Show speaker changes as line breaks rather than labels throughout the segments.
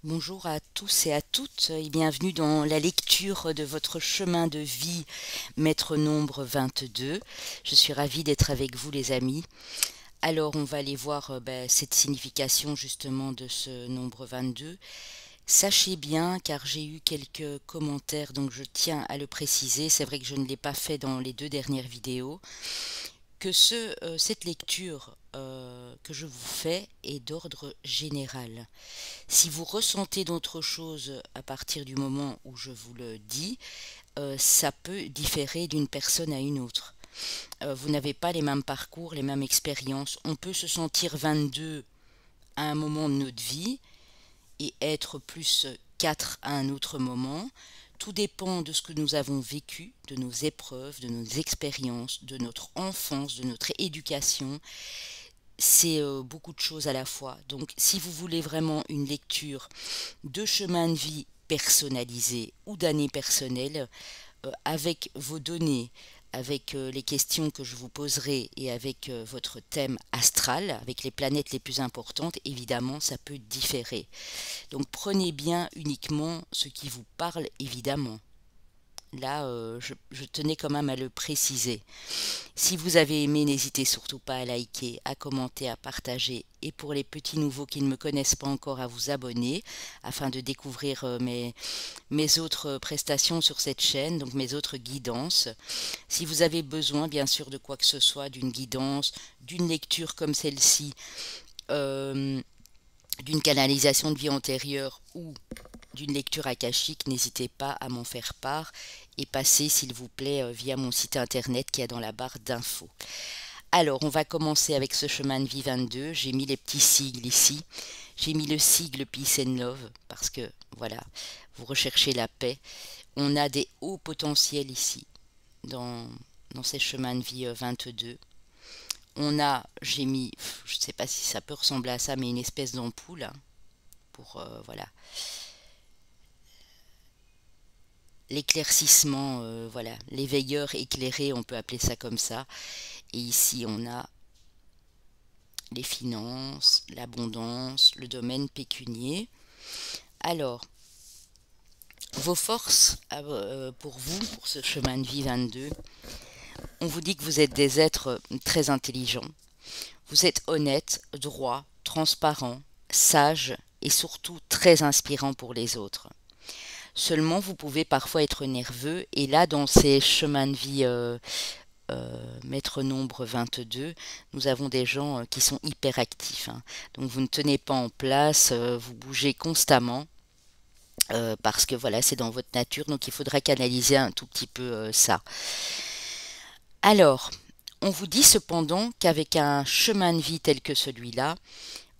Bonjour à tous et à toutes et bienvenue dans la lecture de votre chemin de vie, maître nombre 22. Je suis ravie d'être avec vous les amis. Alors on va aller voir cette signification justement de ce nombre 22. Sachez bien, car j'ai eu quelques commentaires, donc je tiens à le préciser, c'est vrai que je ne l'ai pas fait dans les 2 dernières vidéos, que cette lecture que je vous fais est d'ordre général. Si vous ressentez d'autres choses à partir du moment où je vous le dis, ça peut différer d'une personne à une autre. Vous n'avez pas les mêmes parcours, les mêmes expériences. On peut se sentir 22 à un moment de notre vie et être plus 4 à un autre moment. Tout dépend de ce que nous avons vécu, de nos épreuves, de nos expériences, de notre enfance, de notre éducation. C'est beaucoup de choses à la fois. Donc si vous voulez vraiment une lecture de chemin de vie personnalisé ou d'année personnelle, avec vos données, avec les questions que je vous poserai et avec votre thème astral, avec les planètes les plus importantes, évidemment ça peut différer. Donc prenez bien uniquement ce qui vous parle évidemment. Là, je tenais quand même à le préciser. Si vous avez aimé, n'hésitez surtout pas à liker, à commenter, à partager. Et pour les petits nouveaux qui ne me connaissent pas encore, à vous abonner afin de découvrir mes autres prestations sur cette chaîne, donc mes autres guidances. Si vous avez besoin, bien sûr, de quoi que ce soit, d'une guidance, d'une lecture comme celle-ci, d'une canalisation de vie antérieure ou d'une lecture akashique, n'hésitez pas à m'en faire part et passez s'il vous plaît via mon site internet qui est dans la barre d'infos. Alors on va commencer avec ce chemin de vie 22, j'ai mis les petits sigles ici, j'ai mis le sigle Peace and Love parce que voilà, vous recherchez la paix, on a des hauts potentiels ici dans ces chemins de vie 22. On a, j'ai mis, je ne sais pas si ça peut ressembler à ça, mais une espèce d'ampoule pour voilà, l'éclaircissement, voilà, l'éveilleur éclairé, on peut appeler ça comme ça. Et ici, on a les finances, l'abondance, le domaine pécunier. Alors, vos forces pour vous, pour ce chemin de vie 22, on vous dit que vous êtes des êtres très intelligents. Vous êtes honnête, droit, transparent, sage et surtout très inspirant pour les autres. Seulement, vous pouvez parfois être nerveux et là, dans ces chemins de vie maître nombre 22, nous avons des gens qui sont hyperactifs. Hein. Donc, vous ne tenez pas en place, vous bougez constamment parce que voilà, c'est dans votre nature. Donc, il faudra canaliser un tout petit peu ça. Alors, on vous dit cependant qu'avec un chemin de vie tel que celui-là,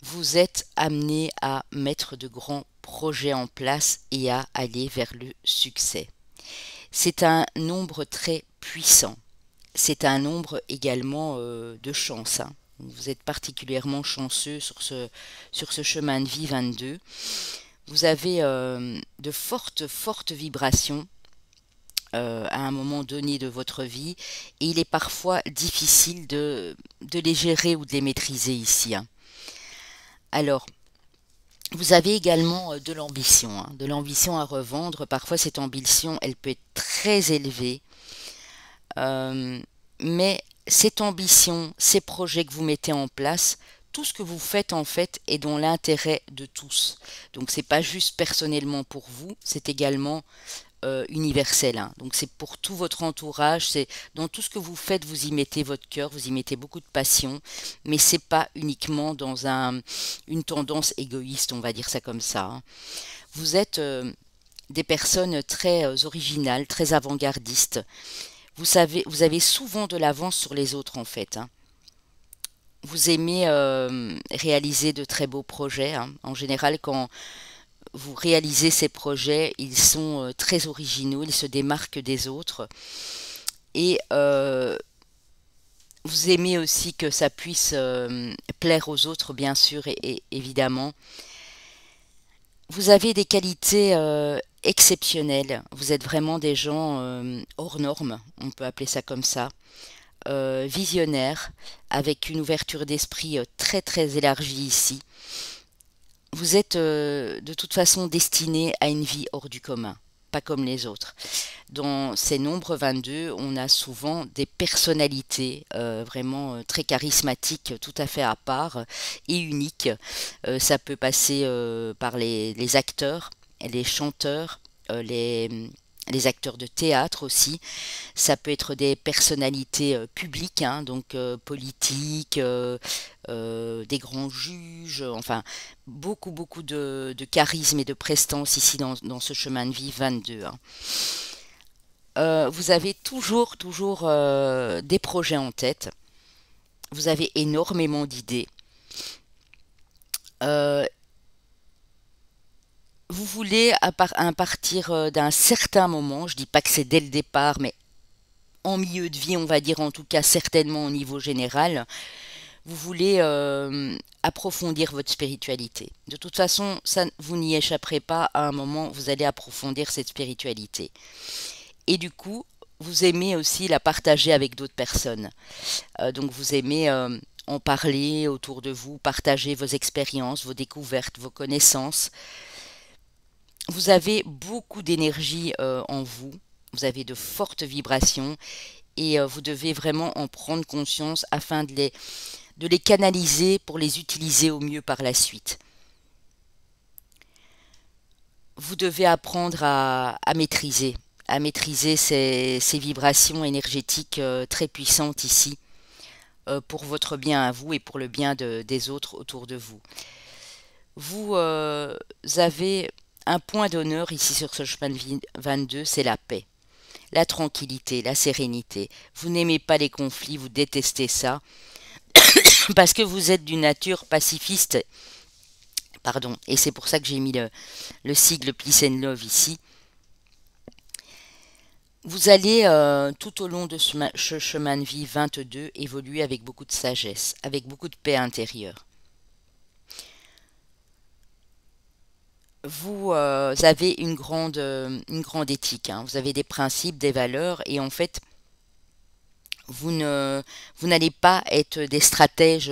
vous êtes amené à mettre de grands projets en place et à aller vers le succès. C'est un nombre très puissant. C'est un nombre également de chance. Hein. Vous êtes particulièrement chanceux sur ce chemin de vie 22. Vous avez de fortes vibrations à un moment donné de votre vie et il est parfois difficile de les gérer ou de les maîtriser ici. Hein. Alors, vous avez également de l'ambition, hein, de l'ambition à revendre. Parfois, cette ambition, elle peut être très élevée. Mais cette ambition, ces projets que vous mettez en place, tout ce que vous faites en fait est dans l'intérêt de tous. Donc, c'est pas juste personnellement pour vous, c'est également universel. Hein. Donc, c'est pour tout votre entourage. C'est dans tout ce que vous faites, vous y mettez votre cœur, vous y mettez beaucoup de passion. Mais c'est pas uniquement dans une tendance égoïste, on va dire ça comme ça. Hein. Vous êtes des personnes très originales, très avant-gardistes. Vous avez souvent de l'avance sur les autres en fait. Hein. Vous aimez réaliser de très beaux projets. Hein. En général, quand vous réalisez ces projets, ils sont très originaux, ils se démarquent des autres. Et vous aimez aussi que ça puisse plaire aux autres, bien sûr, et évidemment. Vous avez des qualités exceptionnels. Vous êtes vraiment des gens hors normes, on peut appeler ça comme ça, visionnaires, avec une ouverture d'esprit très très élargie ici. Vous êtes de toute façon destiné à une vie hors du commun, pas comme les autres. Dans ces nombres 22, on a souvent des personnalités vraiment très charismatiques, tout à fait à part et uniques. Ça peut passer par les acteurs, les chanteurs, les acteurs de théâtre aussi. Ça peut être des personnalités publiques, hein, donc politiques, des grands juges, enfin beaucoup de charisme et de prestance ici dans ce chemin de vie 22, hein. Vous avez toujours des projets en tête. Vous avez énormément d'idées. Euh, Vous voulez, à partir d'un certain moment, je dis pas que c'est dès le départ, mais en milieu de vie, on va dire en tout cas certainement au niveau général, vous voulez approfondir votre spiritualité. De toute façon, ça, vous n'y échapperez pas, à un moment, vous allez approfondir cette spiritualité. Et du coup, vous aimez aussi la partager avec d'autres personnes. Donc vous aimez en parler autour de vous, partager vos expériences, vos découvertes, vos connaissances. Vous avez beaucoup d'énergie en vous, vous avez de fortes vibrations et vous devez vraiment en prendre conscience afin de les canaliser pour les utiliser au mieux par la suite. Vous devez apprendre à maîtriser ces vibrations énergétiques très puissantes ici, pour votre bien à vous et pour le bien des autres autour de vous. Vous avez un point d'honneur ici sur ce chemin de vie 22, c'est la paix, la tranquillité, la sérénité. Vous n'aimez pas les conflits, vous détestez ça, parce que vous êtes d'une nature pacifiste, pardon, et c'est pour ça que j'ai mis le sigle Peace and Love ici. Vous allez tout au long de ce chemin de vie 22 évoluer avec beaucoup de sagesse, avec beaucoup de paix intérieure. Vous avez une grande éthique, hein. Vous avez des principes, des valeurs, et en fait, vous n'allez pas être des stratèges,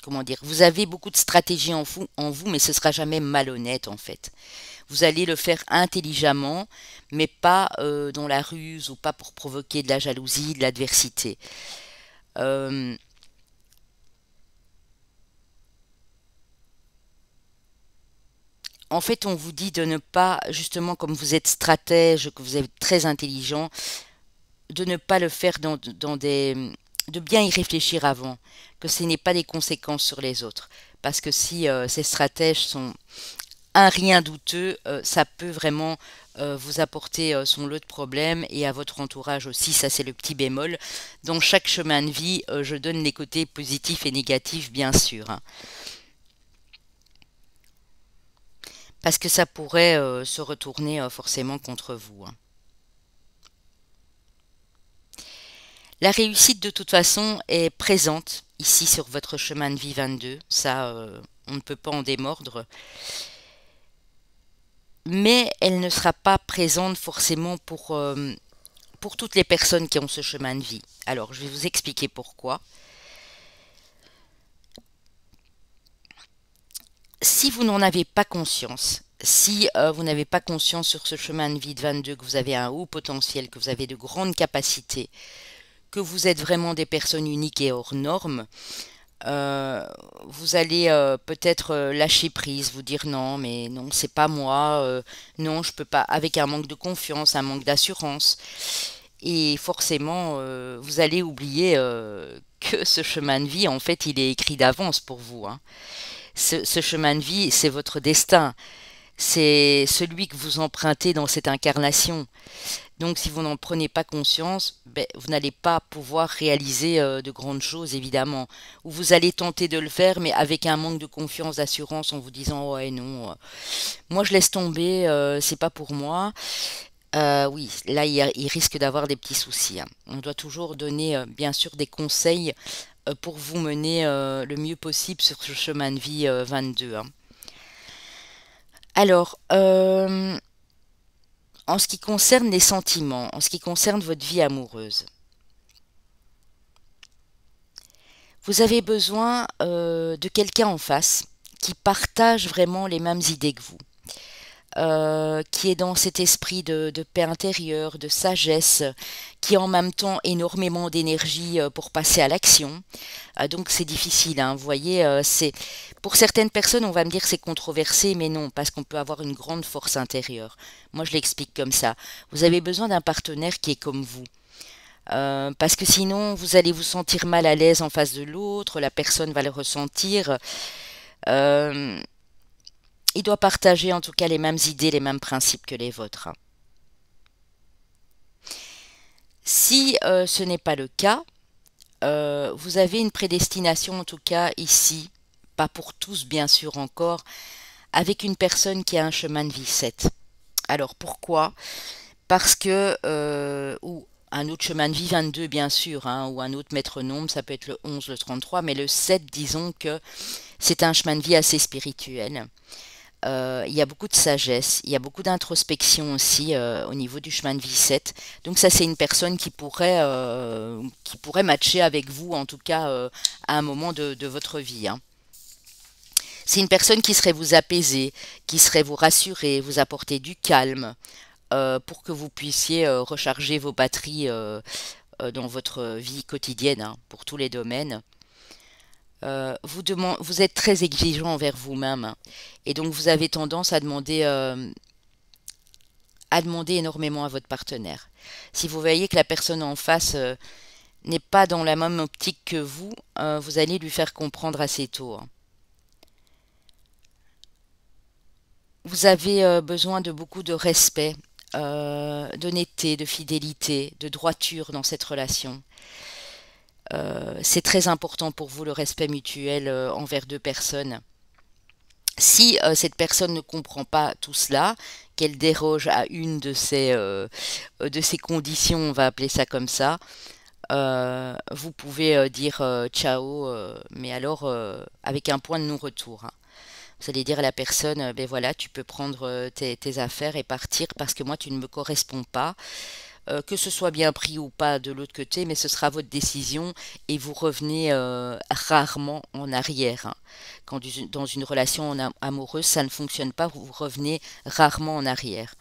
comment dire, vous avez beaucoup de stratégies en vous, mais ce sera jamais malhonnête en fait. Vous allez le faire intelligemment, mais pas dans la ruse ou pas pour provoquer de la jalousie, de l'adversité. Euh, En fait, on vous dit de ne pas, justement, comme vous êtes stratège, que vous êtes très intelligent, de ne pas le faire de bien y réfléchir avant, que ce n'est pas des conséquences sur les autres. Parce que si ces stratèges sont un rien douteux, ça peut vraiment vous apporter son lot de problèmes et à votre entourage aussi, ça c'est le petit bémol. Dans chaque chemin de vie, je donne les côtés positifs et négatifs, bien sûr, hein. Parce que ça pourrait se retourner forcément contre vous, hein. La réussite de toute façon est présente ici sur votre chemin de vie 22, ça on ne peut pas en démordre, mais elle ne sera pas présente forcément pour toutes les personnes qui ont ce chemin de vie. Alors je vais vous expliquer pourquoi. Si vous n'en avez pas conscience, si vous n'avez pas conscience sur ce chemin de vie de 22 que vous avez un haut potentiel, que vous avez de grandes capacités, que vous êtes vraiment des personnes uniques et hors normes, euh, vous allez peut-être lâcher prise, vous dire non, mais non, c'est pas moi, non, je peux pas, avec un manque de confiance, un manque d'assurance. Et forcément, vous allez oublier que ce chemin de vie, en fait, il est écrit d'avance pour vous, hein. Ce chemin de vie, c'est votre destin. C'est celui que vous empruntez dans cette incarnation. Donc si vous n'en prenez pas conscience, ben, vous n'allez pas pouvoir réaliser de grandes choses, évidemment. Ou vous allez tenter de le faire, mais avec un manque de confiance, d'assurance, en vous disant ouais non, moi je laisse tomber, c'est pas pour moi. Oui, là il risque d'avoir des petits soucis, hein. On doit toujours donner bien sûr des conseils pour vous mener le mieux possible sur ce chemin de vie 22, hein. Alors, En ce qui concerne les sentiments, en ce qui concerne votre vie amoureuse, vous avez besoin de quelqu'un en face qui partage vraiment les mêmes idées que vous, qui est dans cet esprit de paix intérieure, de sagesse, qui a en même temps énormément d'énergie pour passer à l'action. Donc c'est difficile, hein, vous voyez, pour certaines personnes, on va me dire que c'est controversé, mais non, parce qu'on peut avoir une grande force intérieure. Moi, je l'explique comme ça. Vous avez besoin d'un partenaire qui est comme vous. Parce que sinon, vous allez vous sentir mal à l'aise en face de l'autre, la personne va le ressentir. Euh, il doit partager en tout cas les mêmes idées, les mêmes principes que les vôtres, hein. Si ce n'est pas le cas, vous avez une prédestination en tout cas ici, pas pour tous bien sûr encore, avec une personne qui a un chemin de vie 7. Alors pourquoi? Parce que, ou un autre chemin de vie 22 bien sûr, hein, ou un autre métronome, ça peut être le 11, le 33, mais le 7, disons que c'est un chemin de vie assez spirituel. Il y a beaucoup de sagesse, il y a beaucoup d'introspection aussi au niveau du chemin de vie 7. Donc ça, c'est une personne qui pourrait matcher avec vous, en tout cas à un moment de votre vie, hein. C'est une personne qui serait vous apaiser, qui serait vous rassurer, vous apporter du calme, pour que vous puissiez recharger vos batteries dans votre vie quotidienne, hein, pour tous les domaines. Vous êtes très exigeant envers vous-même, hein, et donc vous avez tendance à demander énormément à votre partenaire. Si vous voyez que la personne en face n'est pas dans la même optique que vous allez lui faire comprendre assez tôt, hein. Vous avez besoin de beaucoup de respect, d'honnêteté, de fidélité, de droiture dans cette relation. C'est très important pour vous le respect mutuel envers deux personnes. Si cette personne ne comprend pas tout cela, qu'elle déroge à une de ces conditions, on va appeler ça comme ça, vous pouvez dire ciao, mais alors avec un point de non-retour, hein. Vous allez dire à la personne, ben voilà, tu peux prendre tes affaires et partir parce que moi tu ne me corresponds pas. Que ce soit bien pris ou pas de l'autre côté, mais ce sera votre décision et vous revenez rarement en arrière, hein. Quand dans une relation amoureuse, ça ne fonctionne pas, vous revenez rarement en arrière.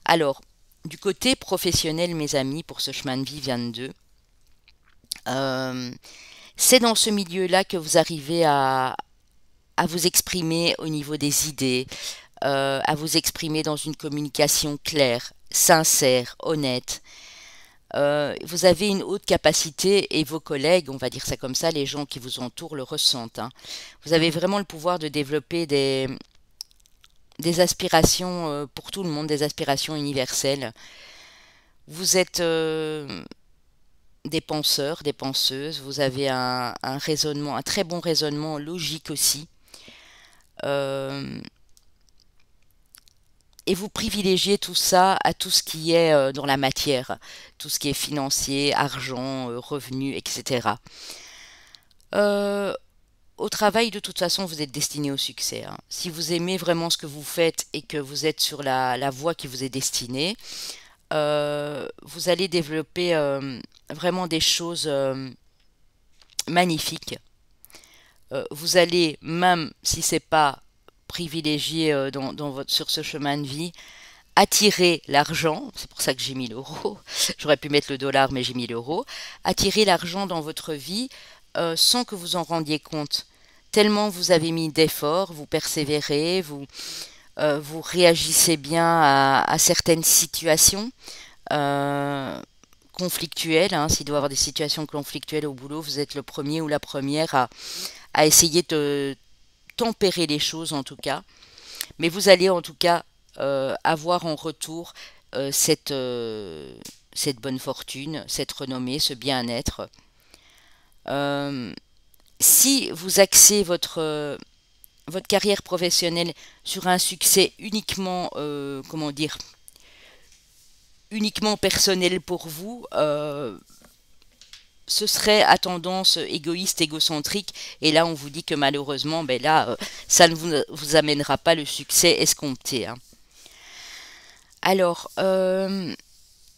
Alors, du côté professionnel, mes amis, pour ce chemin de vie 22, euh, c'est dans ce milieu-là que vous arrivez à vous exprimer au niveau des idées, à vous exprimer dans une communication claire, sincère, honnête. Vous avez une haute capacité et vos collègues, on va dire ça comme ça, les gens qui vous entourent le ressentent, hein. Vous avez vraiment le pouvoir de développer des aspirations pour tout le monde, des aspirations universelles. Vous êtes des penseurs, des penseuses, vous avez un raisonnement, un très bon raisonnement logique aussi. Euh, et vous privilégiez tout ça à tout ce qui est dans la matière, tout ce qui est financier, argent, revenus, etc. Euh, Au travail, de toute façon, vous êtes destiné au succès, hein. Si vous aimez vraiment ce que vous faites et que vous êtes sur la voie qui vous est destinée, vous allez développer vraiment des choses magnifiques. Vous allez, même si c'est pas privilégié sur ce chemin de vie, attirer l'argent, c'est pour ça que j'ai mis l'euro, j'aurais pu mettre le dollar mais j'ai mis l'euro, attirer l'argent dans votre vie sans que vous en rendiez compte. Tellement vous avez mis d'efforts, vous persévérez, vous réagissez bien à certaines situations conflictuelles, hein. S'il doit y avoir des situations conflictuelles au boulot, vous êtes le premier ou la première à essayer de tempérer les choses en tout cas. Mais vous allez en tout cas avoir en retour cette bonne fortune, cette renommée, ce bien-être. Euh, Si vous axez votre carrière professionnelle sur un succès uniquement, comment dire, uniquement personnel pour vous, ce serait à tendance égoïste, égocentrique, et là on vous dit que malheureusement, ben là, ça ne vous amènera pas le succès escompté, hein. Alors,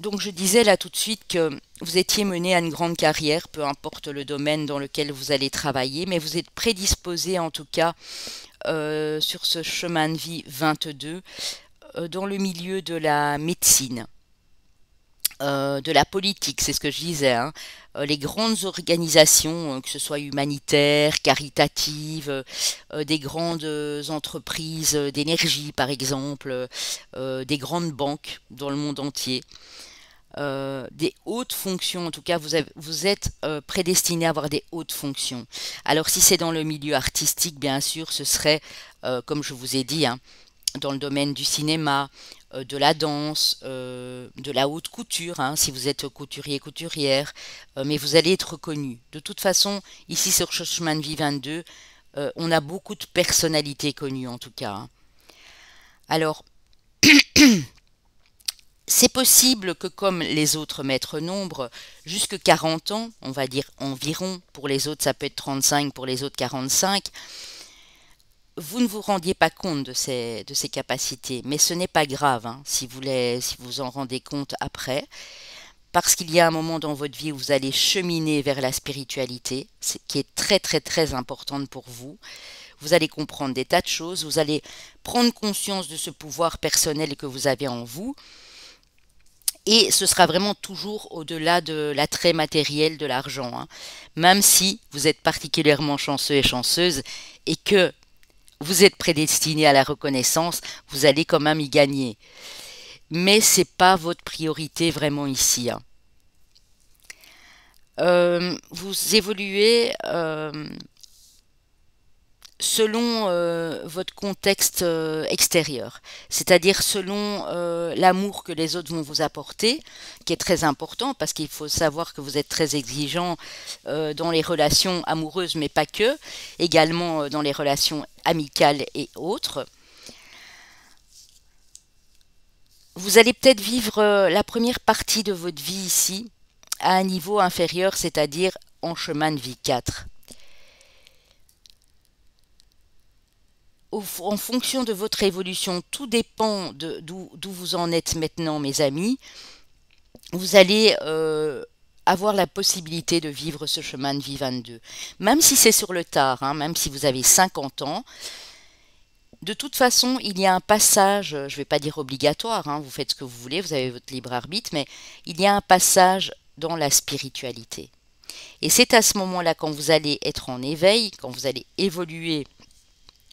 donc je disais là tout de suite que vous étiez mené à une grande carrière, peu importe le domaine dans lequel vous allez travailler, mais vous êtes prédisposé en tout cas sur ce chemin de vie 22 dans le milieu de la médecine, de la politique, c'est ce que je disais, hein. Les grandes organisations, que ce soit humanitaires, caritatives, des grandes entreprises d'énergie par exemple, des grandes banques dans le monde entier, des hautes fonctions, en tout cas vous êtes prédestiné à avoir des hautes fonctions. Alors si c'est dans le milieu artistique, bien sûr, ce serait, comme je vous ai dit, hein, dans le domaine du cinéma, de la danse, de la haute couture, hein, si vous êtes couturier, couturière, mais vous allez être reconnu. De toute façon, ici sur ce chemin de vie 22, on a beaucoup de personnalités connues en tout cas, hein. Alors, c'est possible que comme les autres maîtres nombres, jusque 40 ans, on va dire environ, pour les autres ça peut être 35, pour les autres 45, vous ne vous rendiez pas compte de ces capacités, mais ce n'est pas grave, hein, si vous en rendez compte après, parce qu'il y a un moment dans votre vie où vous allez cheminer vers la spiritualité, qui est très très très importante pour vous. Vous allez comprendre des tas de choses, vous allez prendre conscience de ce pouvoir personnel que vous avez en vous, et ce sera vraiment toujours au-delà de l'attrait matériel de l'argent, hein. Même si vous êtes particulièrement chanceux et chanceuse, et que vous êtes prédestiné à la reconnaissance, vous allez quand même y gagner. Mais c'est pas votre priorité vraiment ici, hein. Vous évoluez selon votre contexte extérieur, c'est-à-dire selon l'amour que les autres vont vous apporter, qui est très important parce qu'il faut savoir que vous êtes très exigeant dans les relations amoureuses, mais pas que, également dans les relations amicales et autres. Vous allez peut-être vivre la première partie de votre vie ici à un niveau inférieur, c'est-à-dire en chemin de vie 4. En fonction de votre évolution, tout dépend d'où vous en êtes maintenant, mes amis. Vous allez avoir la possibilité de vivre ce chemin de vie 22. Même si c'est sur le tard, hein, même si vous avez 50 ans, de toute façon, il y a un passage, je ne vais pas dire obligatoire, hein, vous faites ce que vous voulez, vous avez votre libre arbitre, mais il y a un passage dans la spiritualité. Et c'est à ce moment-là, quand vous allez être en éveil, quand vous allez évoluer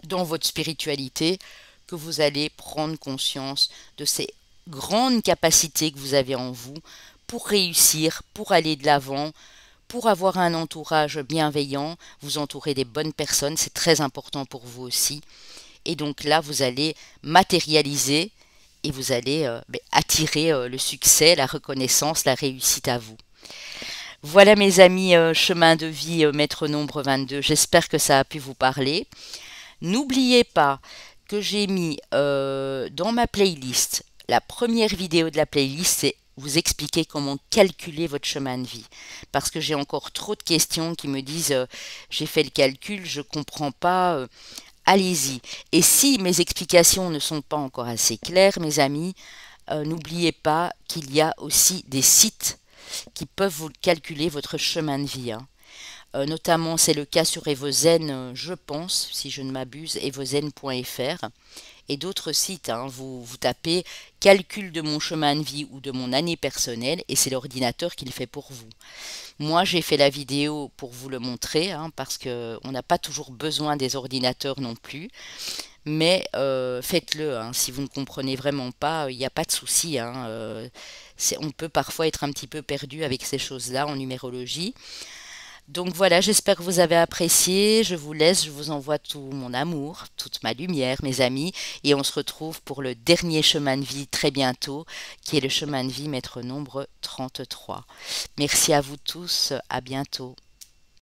dans votre spiritualité, que vous allez prendre conscience de ces grandes capacités que vous avez en vous pour réussir, pour aller de l'avant, pour avoir un entourage bienveillant, vous entourer des bonnes personnes, c'est très important pour vous aussi. Et donc là, vous allez matérialiser et vous allez attirer le succès, la reconnaissance, la réussite à vous. Voilà mes amis, chemin de vie, maître nombre 22. J'espère que ça a pu vous parler. N'oubliez pas que j'ai mis dans ma playlist, la première vidéo de la playlist, c'est vous expliquer comment calculer votre chemin de vie. Parce que j'ai encore trop de questions qui me disent j'ai fait le calcul, je ne comprends pas. Allez-y. Et si mes explications ne sont pas encore assez claires, mes amis, n'oubliez pas qu'il y a aussi des sites qui peuvent vous calculer votre chemin de vie, hein. Notamment, c'est le cas sur Evozen, je pense, si je ne m'abuse, evozen.fr, et d'autres sites, hein. Vous tapez calcul de mon chemin de vie ou de mon année personnelle, et c'est l'ordinateur qui le fait pour vous. Moi, j'ai fait la vidéo pour vous le montrer, hein, parce qu'on n'a pas toujours besoin des ordinateurs non plus. Mais faites-le, hein, si vous ne comprenez vraiment pas, il n'y a pas de souci, hein, on peut parfois être un petit peu perdu avec ces choses-là en numérologie. Donc voilà, j'espère que vous avez apprécié. Je vous laisse, je vous envoie tout mon amour, toute ma lumière, mes amis. Et on se retrouve pour le dernier chemin de vie très bientôt, qui est le chemin de vie maître nombre 33. Merci à vous tous, à bientôt.